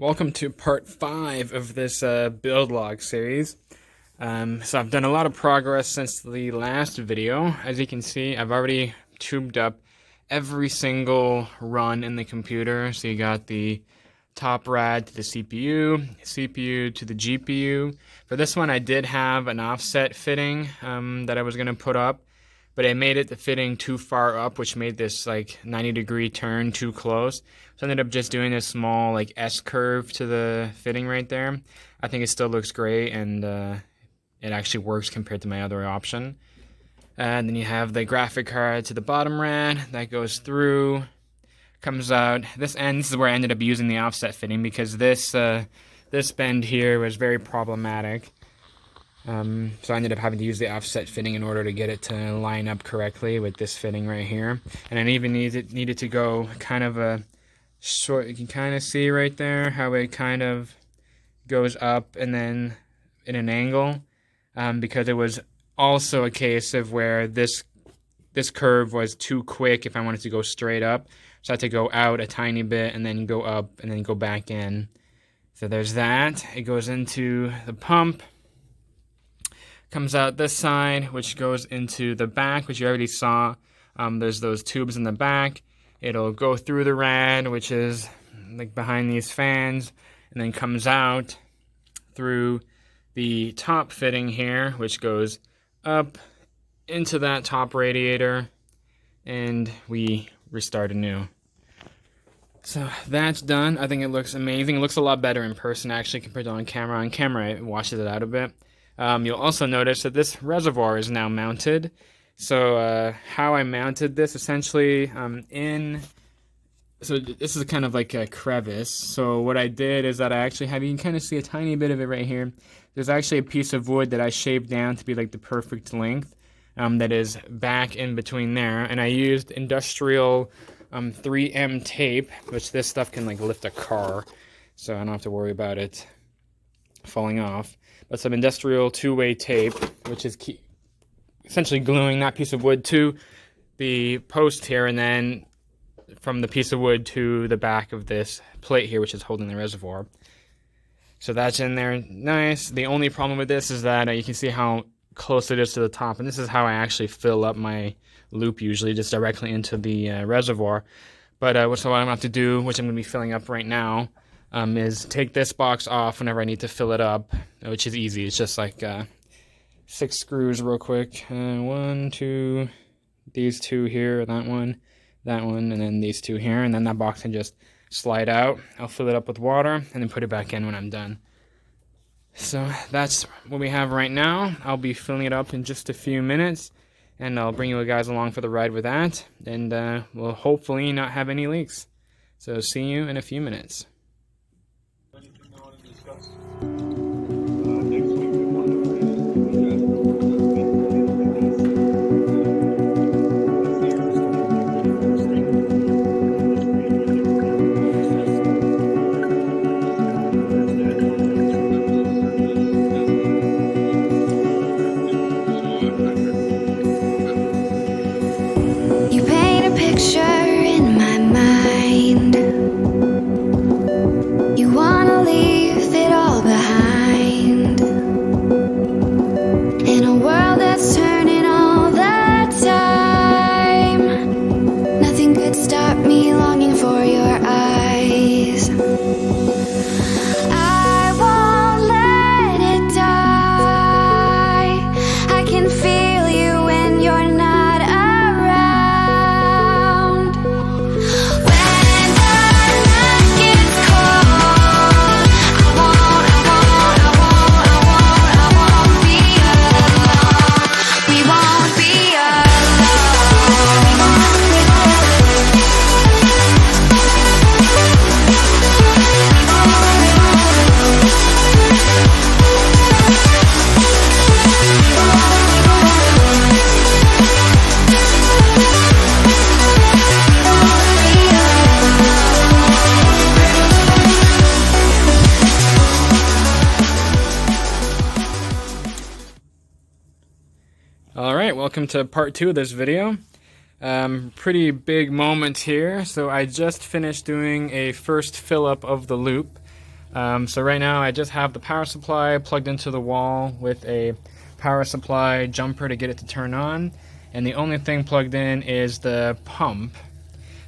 Welcome to part 5 of this build log series. So I've done a lot of progress since the last video. As you can see, I've already tubed up every single run in the computer. So you got the top rad to the CPU, CPU to the GPU. For this one, I did have an offset fitting that I was going to put up, but I made it the fitting too far up, which made this like 90-degree turn too close. So I ended up just doing a small like S curve to the fitting right there. I think it still looks great, and it actually works compared to my other option. And then you have the graphic card to the bottom rad that goes through, comes out. This is where I ended up using the offset fitting because this bend here was very problematic. So I ended up having to use the offset fitting in order to get it to line up correctly with this fitting right here. And I even needed to go kind of a short, you can kind of see right there how it kind of goes up and then in an angle, because it was also a case of where this curve was too quick if I wanted to go straight up. So I had to go out a tiny bit and then go up and then go back in. So there's that. It goes into the pump. Comes out this side, which goes into the back, which you already saw. There's those tubes in the back. It'll go through the rad, which is like behind these fans, and then comes out through the top fitting here, which goes up into that top radiator, and we restart anew. So that's done. I think it looks amazing. It looks a lot better in person actually compared to on camera. On camera, it washes it out a bit. You'll also notice that this reservoir is now mounted. So how I mounted this, essentially, so this is kind of like a crevice. So what I did is that I actually have, you can kind of see a tiny bit of it right here. There's actually a piece of wood that I shaved down to be like the perfect length that is back in between there. And I used industrial 3M tape, which this stuff can like lift a car. So I don't have to worry about it falling off. But some industrial two-way tape, which is essentially gluing that piece of wood to the post here, and then from the piece of wood to the back of this plate here, which is holding the reservoir. So that's in there nice. The only problem with this is that you can see how close it is to the top, and this is how I actually fill up my loop usually, just directly into the reservoir. But so what I'm going to have to do, which I'm going to be filling up right now, is take this box off whenever I need to fill it up, which is easy. It's just like 6 screws real quick. 1, 2, these 2 here, that one, and then these 2 here, and then that box can just slide out. I'll fill it up with water and then put it back in when I'm done. So that's what we have right now. I'll be filling it up in just a few minutes, and I'll bring you guys along for the ride with that, and we'll hopefully not have any leaks. So see you in a few minutes. Anything you want to discuss? You paint a picture in my mind. You wanna leave it all behind, in a world that's turning all the time. Nothing could stop me longing for your eyes. I won't let it die. I can feel you when you're not around. When the night gets cold, I won't be alone. We won't be Alright, welcome to part 2 of this video. Pretty big moment here. So I just finished doing a first fill up of the loop. So right now I just have the power supply plugged into the wall with a power supply jumper to get it to turn on, and the only thing plugged in is the pump,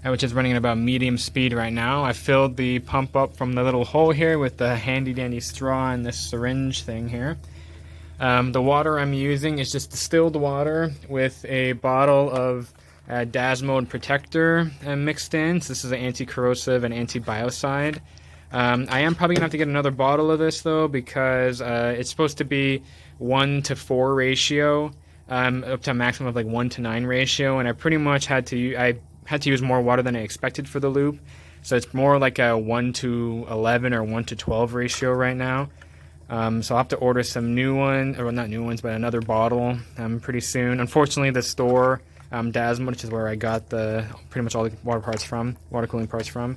which is running at about medium speed right now. I filled the pump up from the little hole here with the handy dandy straw and this syringe thing here. The water I'm using is just distilled water with a bottle of Dasmode Protector mixed in. So this is an anti-corrosive and anti-biocide. I am probably going to have to get another bottle of this though, because it's supposed to be 1-to-4 ratio, up to a maximum of like 1-to-9 ratio, and I pretty much had to use more water than I expected for the loop. So it's more like a 1-to-11 or 1-to-12 ratio right now. So I'll have to order some new ones, or not new ones, but another bottle pretty soon. Unfortunately, the store, Dasmode, which is where I got pretty much all the water cooling parts from,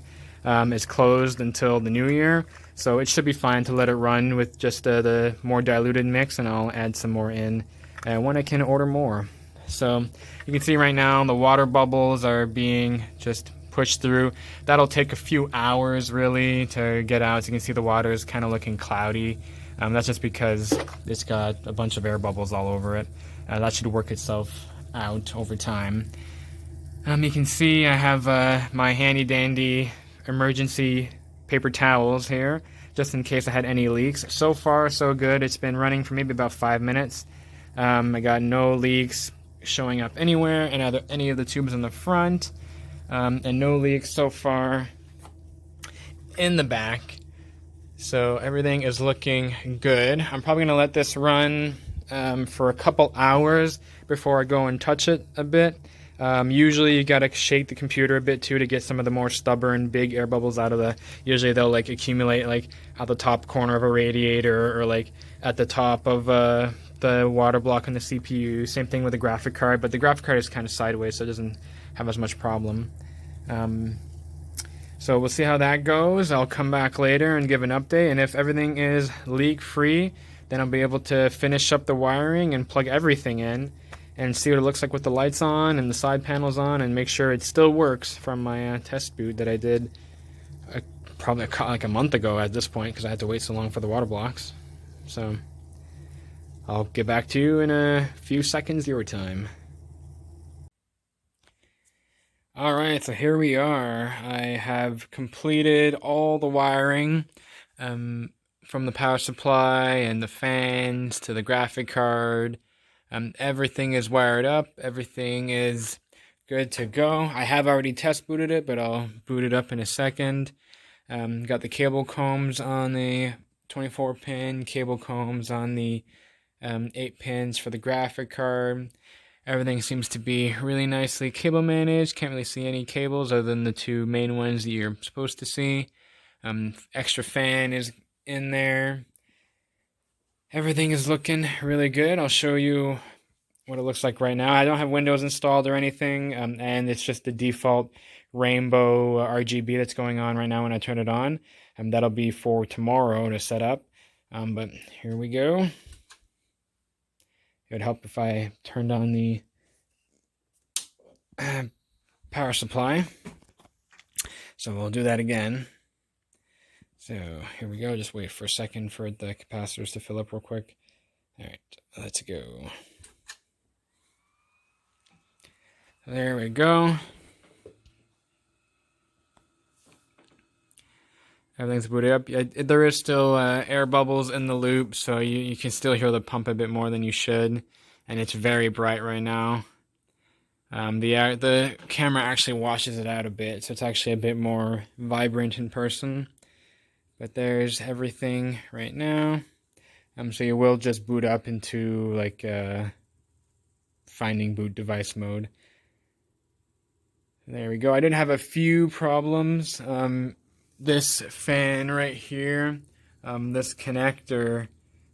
is closed until the new year. So it should be fine to let it run with just the more diluted mix, and I'll add some more in when I can order more. So you can see right now the water bubbles are being just pushed through. That'll take a few hours really to get out. So you can see the water is kind of looking cloudy. That's just because it's got a bunch of air bubbles all over it. That should work itself out over time. You can see I have my handy dandy emergency paper towels here, just in case I had any leaks. So far so good. It's been running for maybe about 5 minutes. I got no leaks showing up anywhere in any of the tubes in the front, and no leaks so far in the back. So everything is looking good. I'm probably gonna let this run for a couple hours before I go and touch it a bit. Usually you gotta shake the computer a bit too to get some of the more stubborn big air bubbles out of the, usually they'll like accumulate like at the top corner of a radiator, or like at the top of the water block on the CPU. Same thing with the graphic card, but the graphic card is kind of sideways, so it doesn't have as much problem. So we'll see how that goes. I'll come back later and give an update, and if everything is leak free, then I'll be able to finish up the wiring and plug everything in and see what it looks like with the lights on and the side panels on, and make sure it still works from my test boot that I did probably like a month ago at this point, because I had to wait so long for the water blocks. So I'll get back to you in a few seconds your time. Alright, so here we are. I have completed all the wiring from the power supply and the fans to the graphic card. Everything is wired up. Everything is good to go. I have already test booted it, but I'll boot it up in a second. Got the cable combs on the 24-pin, cable combs on the 8 pins for the graphic card. Everything seems to be really nicely cable managed. Can't really see any cables other than the 2 main ones that you're supposed to see. Extra fan is in there. Everything is looking really good. I'll show you what it looks like right now. I don't have Windows installed or anything, and it's just the default rainbow RGB that's going on right now when I turn it on. That'll be for tomorrow to set up. But here we go. It would help if I turned on the power supply. So we'll do that again. So here we go. Just wait for a second for the capacitors to fill up real quick. All right, let's go. There we go. Everything's booted up. There is still air bubbles in the loop, so you can still hear the pump a bit more than you should, and it's very bright right now. The camera actually washes it out a bit, so it's actually a bit more vibrant in person. But there's everything right now. So you will just boot up into like finding boot device mode. There we go. I did have a few problems. This fan right here, this connector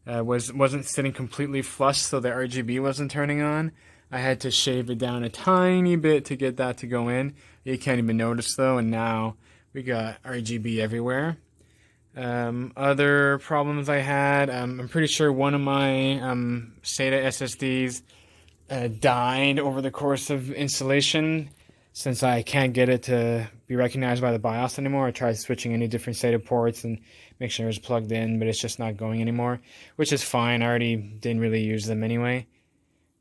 wasn't sitting completely flush, so the RGB wasn't turning on. I had to shave it down a tiny bit to get that to go in. You can't even notice though, and now we got RGB everywhere. Other problems I had, I'm pretty sure one of my SATA SSDs died over the course of installation. since I can't get it to be recognized by the BIOS anymore, I tried switching any different SATA ports and make sure it was plugged in, but it's just not going anymore, which is fine. I already didn't really use them anyway.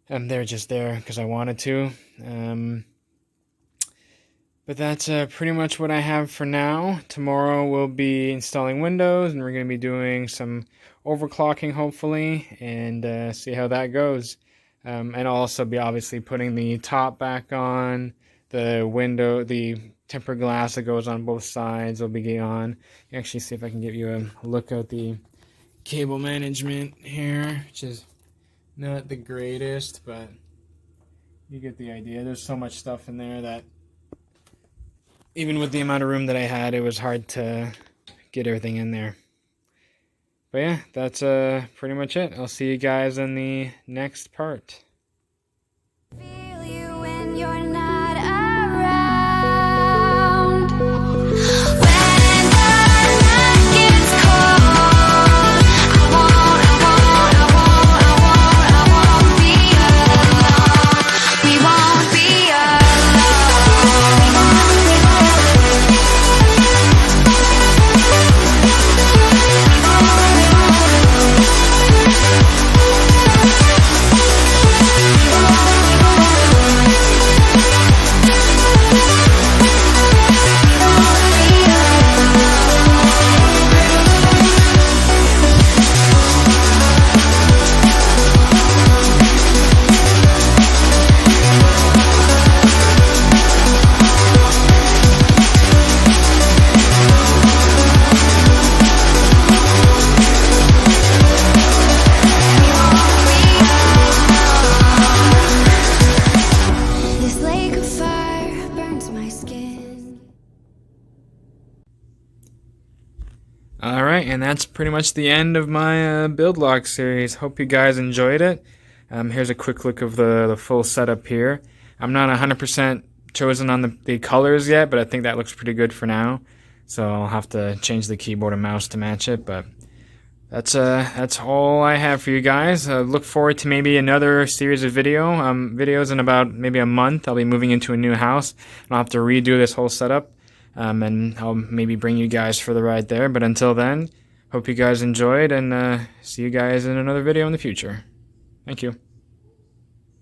They're just there because I wanted to. But that's pretty much what I have for now. Tomorrow we'll be installing Windows, and we're going to be doing some overclocking, hopefully, and see how that goes. And I'll also be obviously putting the top back on, the tempered glass that goes on both sides will be on. Actually, see if I can give you a look at the cable management here, which is not the greatest, but you get the idea. There's so much stuff in there that even with the amount of room that I had, it was hard to get everything in there. But yeah, that's pretty much it. I'll see you guys in the next part. Feel you when you're not around. When the night gets cold, I won't be alone. We won't be Alright, and that's pretty much the end of my build log series. Hope you guys enjoyed it. Here's a quick look of the full setup here. I'm not 100% chosen on the colors yet, but I think that looks pretty good for now. So I'll have to change the keyboard and mouse to match it, but that's all I have for you guys. Look forward to maybe another series of videos in about maybe a month. I'll be moving into a new house, and I'll have to redo this whole setup. And I'll maybe bring you guys for the ride there. But until then, hope you guys enjoyed, and see you guys in another video in the future. Thank you.